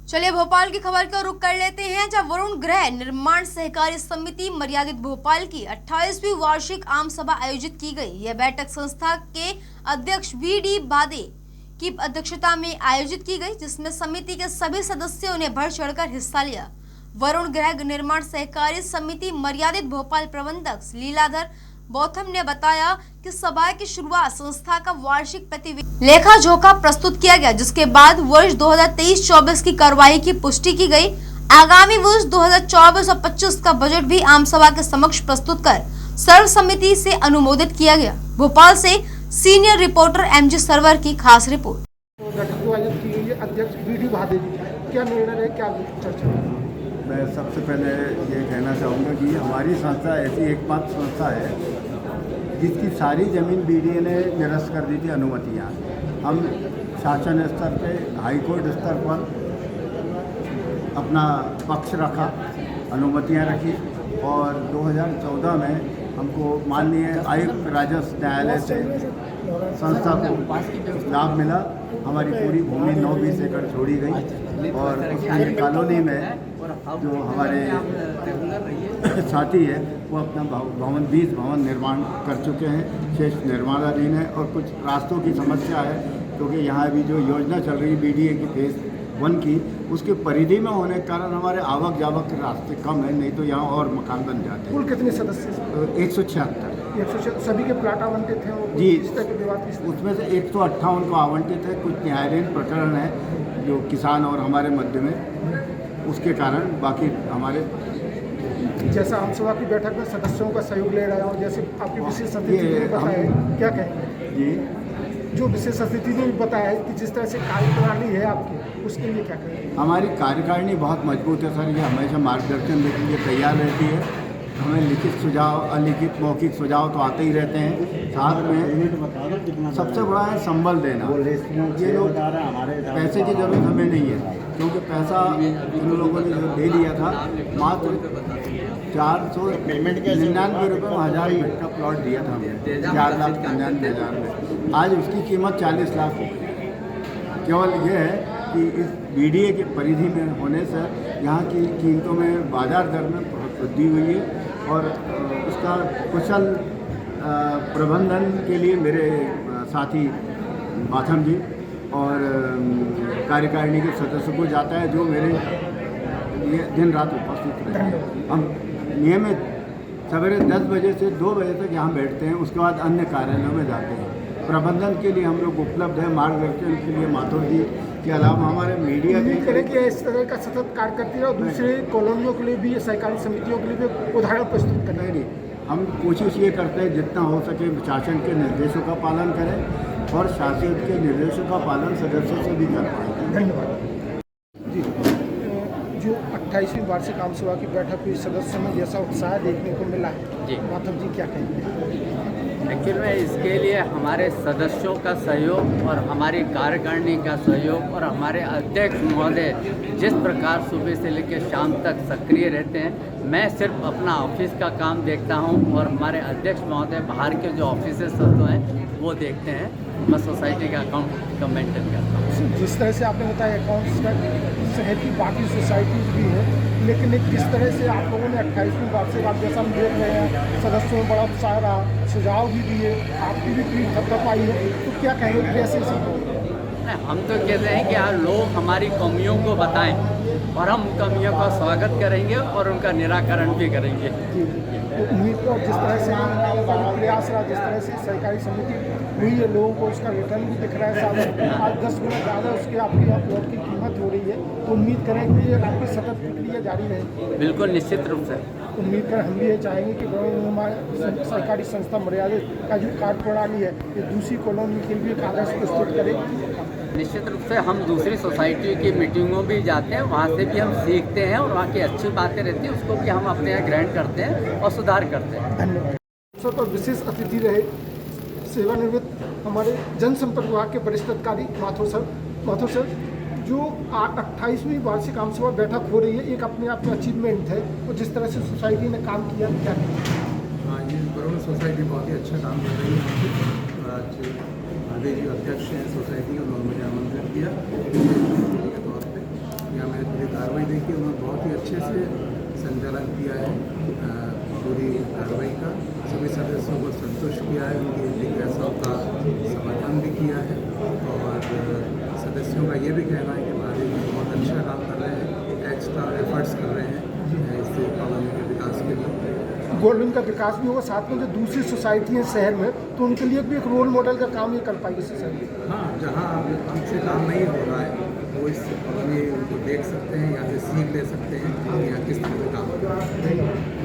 चलिए भोपाल की खबर का रुख कर लेते हैं, जब वरुण गृह निर्माण सहकारी समिति मर्यादित भोपाल की 28वीं वार्षिक आम सभा आयोजित की गई। यह बैठक संस्था के अध्यक्ष वी.डी. बादे की अध्यक्षता में आयोजित की गई, जिसमें समिति के सभी सदस्यों ने बढ़ चढ़कर हिस्सा लिया। वरुण गृह निर्माण सहकारी समिति मर्यादित भोपाल प्रबंधक लीलाधर बौथम ने बताया कि सभा की शुरुआत संस्था का वार्षिक प्रतिवेदन लेखा जोखा प्रस्तुत किया गया, जिसके बाद वर्ष 2023-24 की कार्रवाई की पुष्टि की गई। आगामी वर्ष 2024 और 25 का बजट भी आम सभा के समक्ष प्रस्तुत कर सर्वसम्मति से अनुमोदित किया गया। भोपाल से सीनियर रिपोर्टर एमजी सरवर की खास रिपोर्ट। अध्यक्ष वी.डी. बादे जी, क्या निर्णय है, क्या चर्चा? मैं सबसे पहले ये कहना चाहूँगा कि हमारी संस्था ऐसी एकमात्र संस्था है जिसकी सारी ज़मीन बीडीए ने निरस्त कर दी थी अनुमतियाँ। हम शासन स्तर पे हाई कोर्ट स्तर पर अपना पक्ष रखा, अनुमतियाँ रखी और 2014 में हमको माननीय आयुक्त राजस्व न्यायालय से संस्था को लाभ मिला। हमारी पूरी भूमि 9-20 एकड़ छोड़ी गई और उसमें कॉलोनी में जो हमारे साथी है वो अपना भवन 20 भवन निर्माण कर चुके हैं, शेष निर्माणाधीन है और कुछ रास्तों की समस्या है क्योंकि यहाँ भी जो योजना चल रही है बीडीए की फेज 1 की, उसके परिधि में होने के कारण हमारे आवक जावक के रास्ते कम है, नहीं तो यहाँ और मकान बन जाते हैं। कुल कितने सदस्य? 176 सभी के प्लाट आवंटित हैं जी। उसमें से 158 को आवंटित है। कुछ न्यायालयीन प्रकरण है जो किसान और हमारे मध्य में, उसके कारण बाकी हमारे जैसा आम सभा की बैठक में सदस्यों का सहयोग ले रहा है, जैसे आपकी विशेष अतिथि ने बताया, क्या कहेंगे जी? जो विशेष अतिथि ने भी बताया है कि जिस तरह से कार्यप्रणाली है आपकी, उसके लिए क्या कहेंगे? हमारी कार्यकारिणी बहुत मजबूत है सर, ये हमेशा मार्गदर्शन देने के लिए तैयार रहती है। हमें लिखित सुझाव, अलिखित मौखिक सुझाव तो आते ही रहते हैं। साथ में सबसे बड़ा है संबल देना। ये लोग पैसे की जरूरत हमें नहीं है क्योंकि पैसा इन लोगों ने जो दे दिया था मात्र 499 रुपये में 1000 फीट का प्लॉट दिया था हमने, 4,99,000 में। आज उसकी कीमत 40 लाख हो गई। केवल ये है कि इस बीडीए के परिधि में होने से यहाँ की कीमतों में बाजार दर में बहुत वृद्धि हुई है और उसका कुशल प्रबंधन के लिए मेरे साथी बाथम जी और कार्यकारिणी के सदस्यों को जाता है जो मेरे लिए दिन रात उपस्थित रहते हैं। हम नियमित सवेरे 10 बजे से 2 बजे तक यहाँ बैठते हैं, उसके बाद अन्य कार्यालयों में जाते हैं। प्रबंधन के लिए हम लोग उपलब्ध है, मार्गदर्शन के लिए माथुर जी के अलावा हमारे मीडिया भी करें कि इस तरह का सतत कार्य करती है और दूसरे कॉलोनियों के लिए भी, सहकारी समितियों के लिए भी उदाहरण प्रस्तुत करना है। हम कोशिश ये करते हैं जितना हो सके शासन के निर्देशों का पालन करें और शासन के निर्देशों का पालन सदस्यों से भी कर पाएँ। धन्यवाद जी। जो 28वीं वार्षिक आम सभा की बैठक हुई, सदस्यों में जैसा उत्साह देखने को मिला है जी, माधव जी क्या कहेंगे? एक्चुअल में इसके लिए हमारे सदस्यों का सहयोग और हमारी कार्यकारिणी का सहयोग और हमारे अध्यक्ष महोदय जिस प्रकार सुबह से लेकर शाम तक सक्रिय रहते हैं, मैं सिर्फ अपना ऑफिस का काम देखता हूं और हमारे अध्यक्ष महोदय बाहर के जो ऑफिसेस हैं वो देखते हैं। मैं सोसाइटी का अकाउंट का मेंटेन करता हूँ। जिस तरह से आपने बताया अकाउंट्स का शहर की बाकी सोसाइटीज़ भी है, लेकिन एक किस तरह से आप लोगों ने 28वीं वार्षिक, आप जैसा हम देख रहे हैं सदस्यों में बड़ा उत्साह रहा, सुझाव भी दिए, आपकी भी पीठ थपथप आई है, तो क्या कहेंगे कैसे हम तो कहते हैं कि यार लोग हमारी कमियों को बताएं और हम कमियों का स्वागत करेंगे और उनका निराकरण भी करेंगे। तो उम्मीद को जिस तरह से आपका प्रयास रहा, जिस तरह से सहकारी समिति हुई है, लोगों को उसका रिटर्न भी दिख रहा है, साथ आज 10 गुना ज़्यादा उसके आपकी यहाँ प्लॉट की कीमत हो रही है, तो उम्मीद करें कि ये आपकी सतत प्रक्रिया जारी रहेगी। बिल्कुल निश्चित रूप से उम्मीद कर हम भी ये चाहेंगे कि सहकारी संस्था मर्यादित का जो कार्य प्रणाली है ये दूसरी कॉलोनी के लिए कागज प्रस्तुत करें। निश्चित रूप से हम दूसरी सोसाइटी की मीटिंगों भी जाते हैं, वहाँ से भी हम सीखते हैं और वहाँ की अच्छी बातें रहती हैं उसको भी हम अपने यहाँ ग्रहण करते हैं और सुधार करते हैं। धन्यवाद सर। तो विशेष अतिथि रहे सेवानिवृत्त हमारे जनसंपर्क विभाग के वरिष्ठ अधिकारी माथुर सर, जो 28वीं वार्षिक आम सभा बैठक हो रही है, एक अपने आप में अचीवमेंट है, और जिस तरह से सोसाइटी ने काम किया, क्या हाँ, ये वरुण सोसाइटी बहुत ही अच्छा काम कर रही है। आज बादे जी अध्यक्ष हैं सोसाइटी, उन्होंने मुझे आमंत्रित किया के तौर पे। यहाँ मैं कि उन्होंने बहुत ही अच्छे से संचालन किया है पूरी कार्रवाई का। सभी सदस्यों को संतुष्ट किया है, उनकी जिज्ञासाओं का समाधान भी किया है और सदस्यों का ये भी कहना है कि महादेव जी बहुत अच्छा काम कर रहे हैं, एक्स्ट्रा एफर्ट्स कर रहे हैं इस कॉलोनी के विकास के लिए। गोल्डन का विकास भी होगा, साथ में जो दूसरी सोसाइटी है शहर में, तो उनके लिए भी एक रोल मॉडल का काम ये कर पाएगी सोसाइटी। हाँ, जहाँ हमसे काम नहीं हो रहा है वो इस कॉलोनी उनको देख सकते हैं, यहाँ से सीख ले सकते हैं कि यहाँ किस तरह से काम हो रहा है।